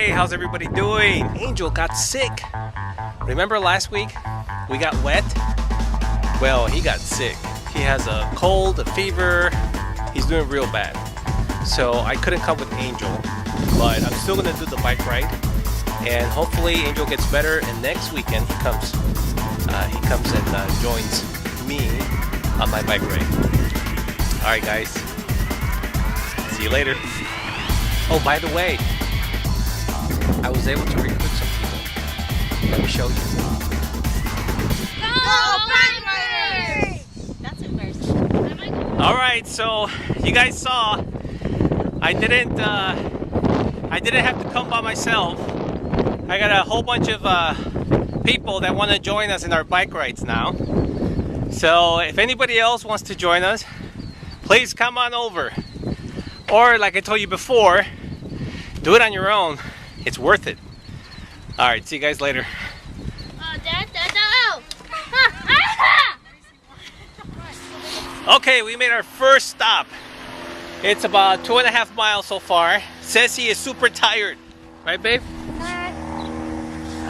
Hey, how's everybody doing? Angel got sick. Remember last week we got wet? Well, he got sick. He has a cold, a fever. He's doing real bad. So I couldn't come with Angel, but I'm still gonna do the bike ride. And hopefully Angel gets better, and next weekend he comes and joins me on my bike ride. All right, guys. See you later. Oh, by the way, I was able to recruit some people. Let me show you. Go Bikers! That's embarrassing. All right, so you guys saw I didn't have to come by myself. I got a whole bunch of people that want to join us in our bike rides now. So if anybody else wants to join us, please come on over. Or like I told you before, do it on your own. It's worth it. All right, see you guys later. Okay, we made our first stop. It's about 2.5 miles so far. Ceci is super tired. Right, babe?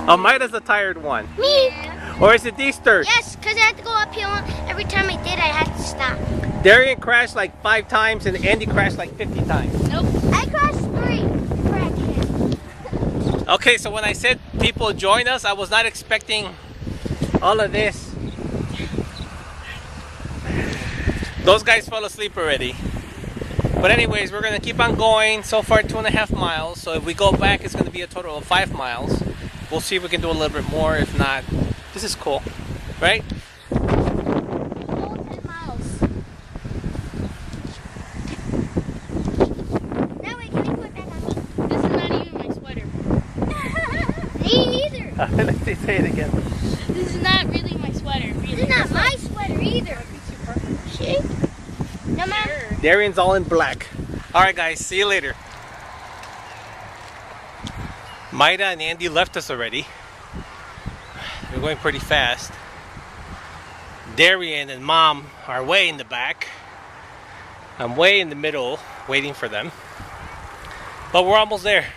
Oh, Maida's the tired one. Me? Or is it Easter? Yes, because I had to go uphill. Every time I did, I had to stop. Darian crashed like 5 times and Andy crashed like 50 times. Nope. I crashed 3. Okay, so when I said people join us, I was not expecting all of this. Those guys fell asleep already. But anyways, we're gonna keep on going. So far 2.5 miles. So if we go back, it's gonna be a total of 5 miles. We'll see if we can do a little bit more. If not, this is cool, right? 10 miles. That way, can you put it back on me? This is not even my sweater. Me either. Let's say it again. This is not really my sweater. Really. This is not my sweater either. See? No matter. Darian's all in black. All right, guys. See you later. Maida and Andy left us already. They're going pretty fast. Darian and Mom are way in the back. I'm way in the middle, waiting for them. But we're almost there.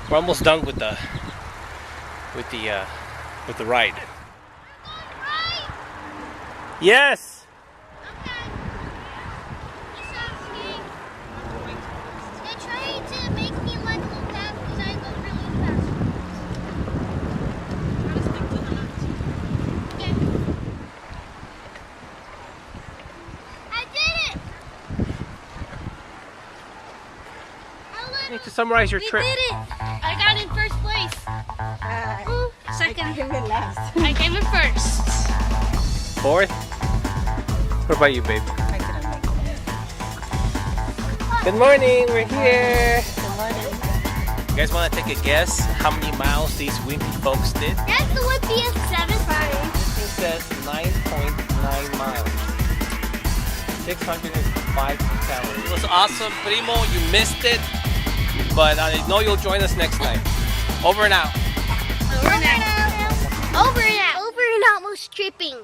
We're almost done with the ride. Yes. To summarize your trip. We did it! I got in first place. Second. I came in last. I came in first. 4th? What about you, babe? I couldn't make it. Good morning, we're here. Good morning. You guys want to take a guess how many miles these wimpy folks did? That's the Olympian 7 Friday. This thing says 9.9 miles. 605 calories. It was awesome, Primo. You missed it. But I know you'll join us next time. Over and out. Over and out. Over and out. Over and out. Almost tripping.